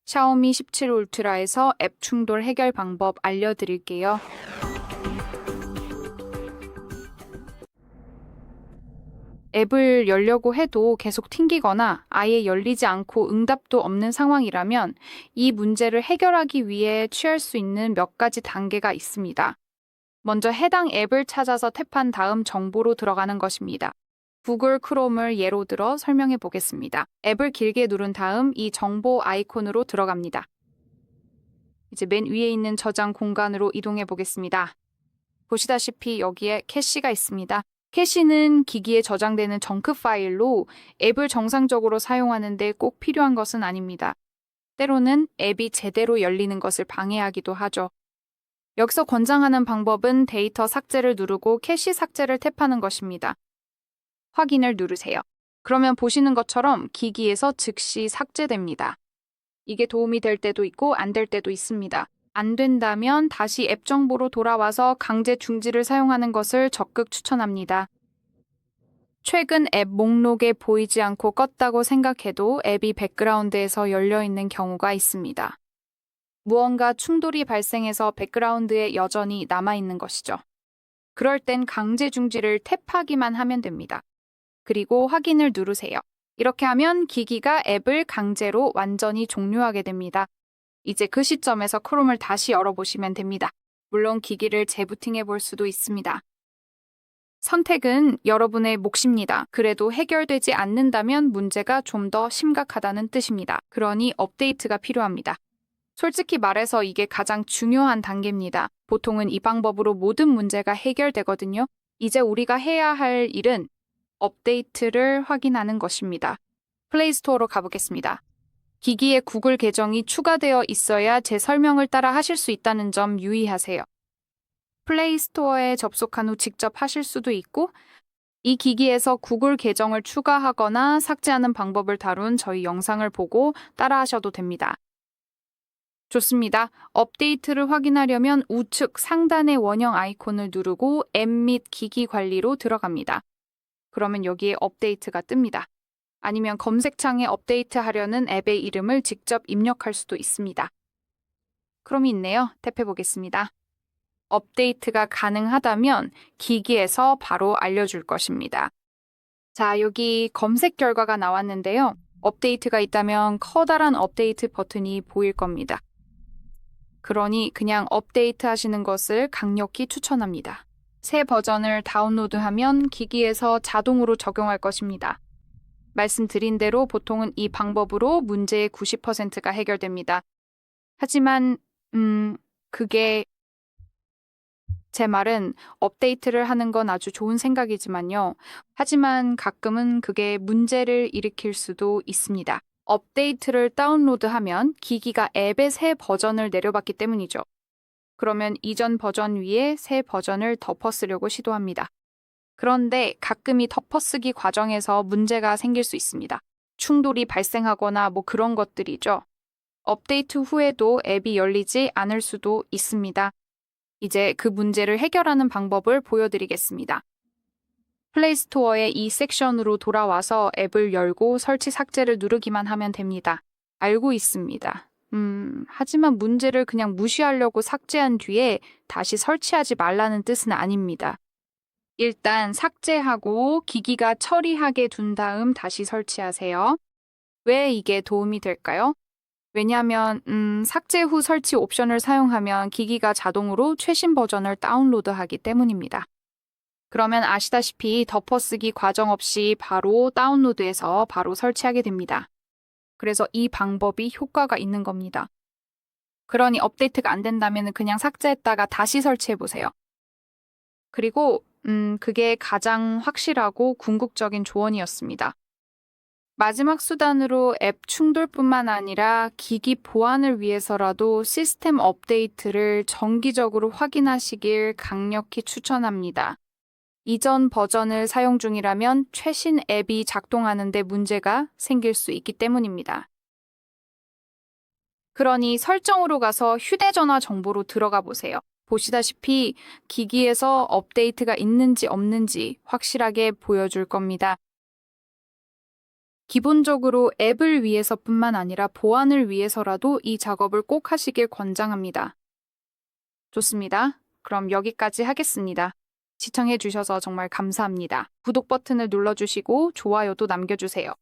샤오미 17 울트라에서 앱 충돌 해결 방법 알려드릴게요. 앱을 열려고 해도 계속 튕기거나 아예 열리지 않고 응답도 없는 상황이라면 이 문제를 해결하기 위해 취할 수 있는 몇 가지 단계가 있습니다. 먼저 해당 앱을 찾아서 탭한 다음 정보로 들어가는 것입니다. 구글 크롬을 예로 들어 설명해 보겠습니다. 앱을 길게 누른 다음 이 정보 아이콘으로 들어갑니다. 이제 맨 위에 있는 저장 공간으로 이동해 보겠습니다. 보시다시피 여기에 캐시가 있습니다. 캐시는 기기에 저장되는 정크 파일로 앱을 정상적으로 사용하는데 꼭 필요한 것은 아닙니다. 때로는 앱이 제대로 열리는 것을 방해하기도 하죠. 여기서 권장하는 방법은 데이터 삭제를 누르고 캐시 삭제를 탭하는 것입니다. 확인을 누르세요. 그러면 보시는 것처럼 기기에서 즉시 삭제됩니다. 이게 도움이 될 때도 있고 안 될 때도 있습니다. 안 된다면 다시 앱 정보로 돌아와서 강제 중지를 사용하는 것을 적극 추천합니다. 최근 앱 목록에 보이지 않고 껐다고 생각해도 앱이 백그라운드에서 열려 있는 경우가 있습니다. 무언가 충돌이 발생해서 백그라운드에 여전히 남아있는 것이죠. 그럴 땐 강제 중지를 탭하기만 하면 됩니다. 그리고 확인을 누르세요. 이렇게 하면 기기가 앱을 강제로 완전히 종료하게 됩니다. 이제 그 시점에서 크롬을 다시 열어보시면 됩니다. 물론 기기를 재부팅해 볼 수도 있습니다. 선택은 여러분의 몫입니다. 그래도 해결되지 않는다면 문제가 좀 더 심각하다는 뜻입니다. 그러니 업데이트가 필요합니다. 솔직히 말해서 이게 가장 중요한 단계입니다. 보통은 이 방법으로 모든 문제가 해결되거든요. 이제 우리가 해야 할 일은 업데이트를 확인하는 것입니다. 플레이스토어로 가보겠습니다. 기기에 구글 계정이 추가되어 있어야 제 설명을 따라 하실 수 있다는 점 유의하세요. 플레이스토어에 접속한 후 직접 하실 수도 있고, 이 기기에서 구글 계정을 추가하거나 삭제하는 방법을 다룬 저희 영상을 보고 따라 하셔도 됩니다. 좋습니다. 업데이트를 확인하려면 우측 상단의 원형 아이콘을 누르고 앱 및 기기 관리로 들어갑니다. 그러면 여기에 업데이트가 뜹니다. 아니면 검색창에 업데이트하려는 앱의 이름을 직접 입력할 수도 있습니다. 크롬이 있네요. 탭해 보겠습니다. 업데이트가 가능하다면 기기에서 바로 알려줄 것입니다. 자, 여기 검색 결과가 나왔는데요. 업데이트가 있다면 커다란 업데이트 버튼이 보일 겁니다. 그러니 그냥 업데이트 하시는 것을 강력히 추천합니다. 새 버전을 다운로드하면 기기에서 자동으로 적용할 것입니다. 말씀드린 대로 보통은 이 방법으로 문제의 90%가 해결됩니다. 하지만 그게 제 말은 업데이트를 하는 건 아주 좋은 생각이지만요. 하지만 가끔은 그게 문제를 일으킬 수도 있습니다. 업데이트를 다운로드하면 기기가 앱의 새 버전을 내려받기 때문이죠. 그러면 이전 버전 위에 새 버전을 덮어쓰려고 시도합니다. 그런데 가끔 이 덮어쓰기 과정에서 문제가 생길 수 있습니다. 충돌이 발생하거나 뭐 그런 것들이죠. 업데이트 후에도 앱이 열리지 않을 수도 있습니다. 이제 그 문제를 해결하는 방법을 보여드리겠습니다. 플레이스토어의 이 섹션으로 돌아와서 앱을 열고 설치 삭제를 누르기만 하면 됩니다. 알고 있습니다. 하지만 문제를 그냥 무시하려고 삭제한 뒤에 다시 설치하지 말라는 뜻은 아닙니다. 일단 삭제하고 기기가 처리하게 둔 다음 다시 설치하세요. 왜 이게 도움이 될까요? 왜냐하면 삭제 후 설치 옵션을 사용하면 기기가 자동으로 최신 버전을 다운로드하기 때문입니다. 그러면 아시다시피 덮어쓰기 과정 없이 바로 다운로드해서 바로 설치하게 됩니다. 그래서 이 방법이 효과가 있는 겁니다. 그러니 업데이트가 안 된다면 그냥 삭제했다가 다시 설치해 보세요. 그리고 그게 가장 확실하고 궁극적인 조언이었습니다. 마지막 수단으로 앱 충돌뿐만 아니라 기기 보안을 위해서라도 시스템 업데이트를 정기적으로 확인하시길 강력히 추천합니다. 이전 버전을 사용 중이라면 최신 앱이 작동하는 데 문제가 생길 수 있기 때문입니다. 그러니 설정으로 가서 휴대전화 정보로 들어가 보세요. 보시다시피 기기에서 업데이트가 있는지 없는지 확실하게 보여줄 겁니다. 기본적으로 앱을 위해서뿐만 아니라 보안을 위해서라도 이 작업을 꼭 하시길 권장합니다. 좋습니다. 그럼 여기까지 하겠습니다. 시청해주셔서 정말 감사합니다. 구독 버튼을 눌러주시고 좋아요도 남겨주세요.